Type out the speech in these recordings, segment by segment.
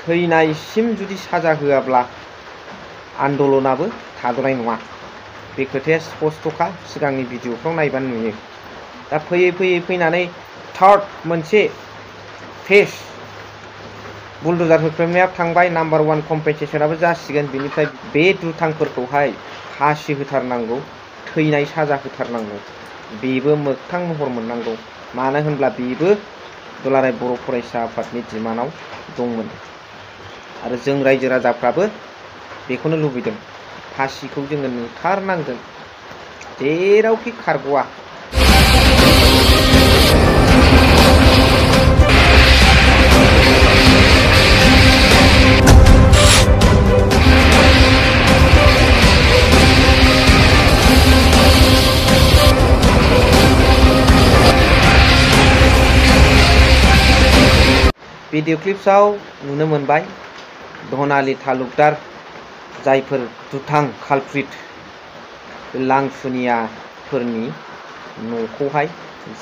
थैनायसिम जुदि साजा होआब्ला आन्दलनाबो थाद'नाय नङा। बे खोथाया स्पष्टखा, सिगांनि भिडिअफ्राव नायबानो नुयो। दा फैयै फैयै फैनानै थार्ड मोनसे फेज बुलडोजार होख्रेमनाया थांबाय, नाम्बार 1 कम्पेनसेसनाबो जासिगोन। बेनिफ्राय बे दुथांफोरखौहाय फासि होथारनांगौ, थैनाय साजा होथारनांगौ। बेबो मोगथां महर मोननांगौ। मानो होनब्ला बेबो दुलाराय बर' फरायसा आफादनि डिमान्डआव दंमोन आरो जों रायजो राजाफ्राबो बेखौनो लुबैदों। फासिखौ जोङो नुथारनांगोन जेरावखि खारग'आ। भिडिअ क्लिप्सआव नुनो मोनबाय धनालि तालुकदार जायफोर दुथां कालप्रिट लांसुनियाफोरनि न'खौहाय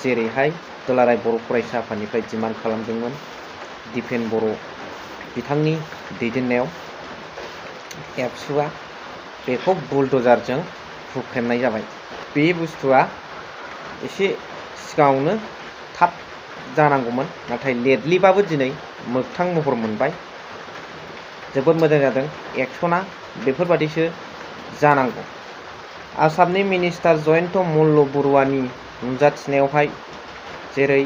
जेरैहाय दुलाराय बर' फरायसा आफादनिफ्राय डिमान्ड खालामदोंमोन दिपेन बर' बिथांनि दैदेननायाव एबसुआ बेखौ बुलडोजारजों हुख्रेमनाय जाबाय। बे बुस्थुआ एसे सिगाङावनो थाब जानांगौमोन, नाथाय लेटलिबाबो दिनै मोगथां महर मोनबाय। जोबोद मोजां जादों। एक्सना बेफोरबादिसो जानांगौ। आसामनि मिनिस्टार जयन्त मल्ल बरुवानि नुजाथिनायावहाय जेरै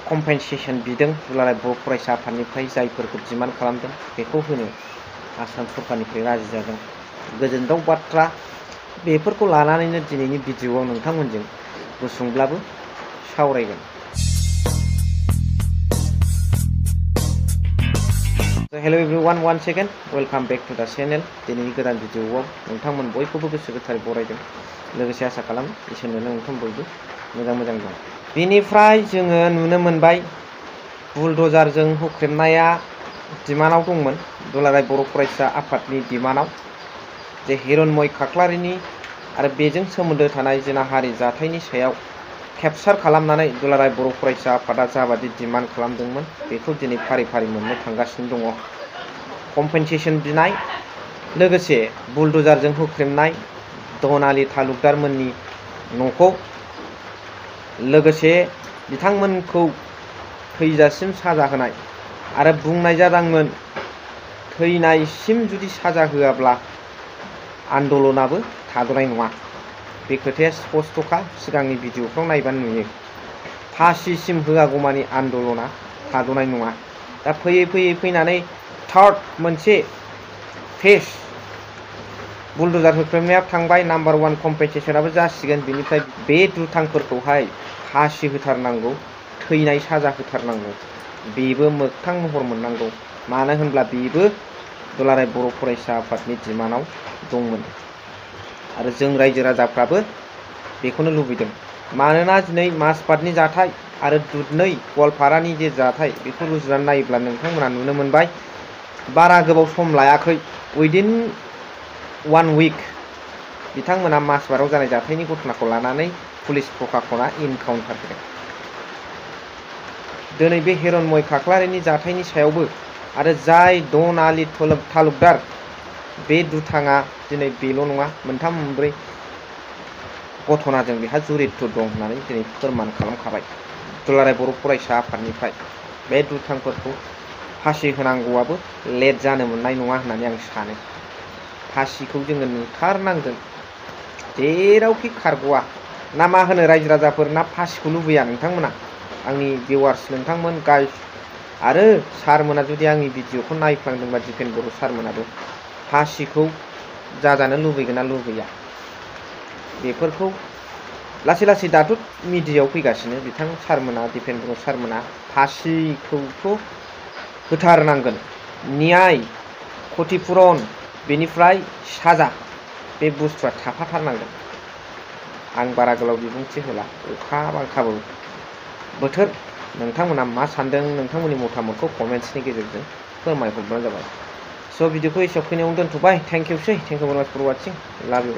कम्पेनसेसन बिदों दुलाराय बर' फरायसा आफादनिफ्राय जायफोरखौ डिमान्ड खालामदों बेखौ होनो आसाम सरकारनिफ्राय राजि जादों। गोजोनथाव बाथ्रा। बेफोरखौ लानानैनो दिनैनि भिडिअआव नोंथांमोनजों गुसुंब्लाबो सावरायगोन। Hello everyone, one second welcome back to the channel. दिनैनि गोदान भिडिअआव नोंथांमोन बयखौबो गोसो गोथारै बरायदों। लोगोसे आसा खालामो इसोरनो नोंथां बयबो मोजां दं। बेनिफ्राय जोङो नुनो मोनबाय बुलडोजारजों हुख्रेमनाया डिमान्डआव दंमोन दुलाराय बर' फरायसा आफादनि डिमान्डआव, जे हिरण्मय खाख्लारिनि आरो बेजों सोमोन्दो थानाय जिनाहारि जाथायनि सायाव केपचार खालामनानै दुलाराय बर' फरायसा आफादा जाबादि डिमान्ड खालामदोंमोन बेखौ दिनै फारि फारि मोननो थांगासिनो दङ। कम्पेनसेसन बिनाय, लोगोसे बुलडोजारजों हुख्रेमनाय धनालि तालुकदारमोननि न'खौ, लोगोसे बिथांमोनखौ थैजासिम साजा होनाय आरो बुंनाय जादोंमोन थैनायसिम जुदि साजा होआब्ला आन्दलनाबो थाद'नाय नङा। बे खोथाया स्पष्टखा, सिगांनि भिडिअफ्राव नायबानो नुयो। फासिसिम होआगौमानि आन्दलना थाद'नाय नङा। दा फैयै फैयै फैनानै थार्ड मोनसे फेज बुलडोजार होख्रेमनाया थांबाय, नाम्बार 1 कम्पेनसेसनाबो जासिगोन। बेनिफ्राय बे दुथांफोरखौहाय फासि होथारनांगौ, थैनाय साजा होथारनांगौ। बेबो मोगथां महर मोननांगौ। मानो होनब्ला बेबो दुलाराय बर' फरायसा आफादनि डिमान्डआव दंमोन आरो जों रायजो राजाफ्राबो बेखौनो लुबैदों। मानोना दिनै माजबाटनि जाथाय आरो दुधनै गवालपारानि जे जाथाय बेखौ रुजुनानै नायोब्ला नोंथांमोना नुनो मोनबाय बारा गोबाव सम लायाखै, उइदिन 1 उइक बिथांमोना माजबाटआव जानाय जाथायनि घटनाखौ लानानै पुलिस प्रशासना इनकाउन्टार होदों। दिनै बे हिरण्मय खाख्लारिनि जाथायनि सायावबो आरो जाय धनालि तालुकदार बे दुथाङा दिनै बेल' नङा, मोनथाम मोनब्रै घटनाजों बेहा जुरित दं होननानै दिनै फोरमान खालामखाबाय दुलाराय बर' फरायसा आफादनिफ्राय। बे दुथांफोरखौ फासि होनांगौआबो लेट जानो मोननाय नङा होननानै आं सानो। फासिखौ जोङो नुथारनांगोन जेरावखि खारग'आ। ना मा होनो रायजो राजाफोर? ना फासिखौ लुबैया नोंथांमोना? आंनि भिउवार्स नोंथांमोन गाइस आरो सारमोना जुदि आंनि भिडिअखौ नायफ्लांदोंबा दिपेन बर' सारमोनाबो फासिखौ जाजानो लुबैगोन ना लुबैया? बेफोरखौ लासै लासै दाथ' मिडियायाव फैगासिनो बिथां सारमोना, दिपेन बर' सारमोना फासिखौथ' होथारनांगोन। न्याय, क्षतिपुरन, बेनिफ्राय साजा, बे बुस्थुआ थाफाथारनांगोन। आं बारा गोलाव बिबुंथि होला, अखा बांखाबो बोथोर। नोंथांमोना मा सान्दों? नोंथांमोननि मतामतखौ कमेन्ट्सनि गेजेरजों फोरमायहरबानो जाबाय। स' भिडिअखौ एसेयाव फैनायावनो दोनथ'बाय। थेंक इउ भेरि माच फर वाचिं। लाभ इउ।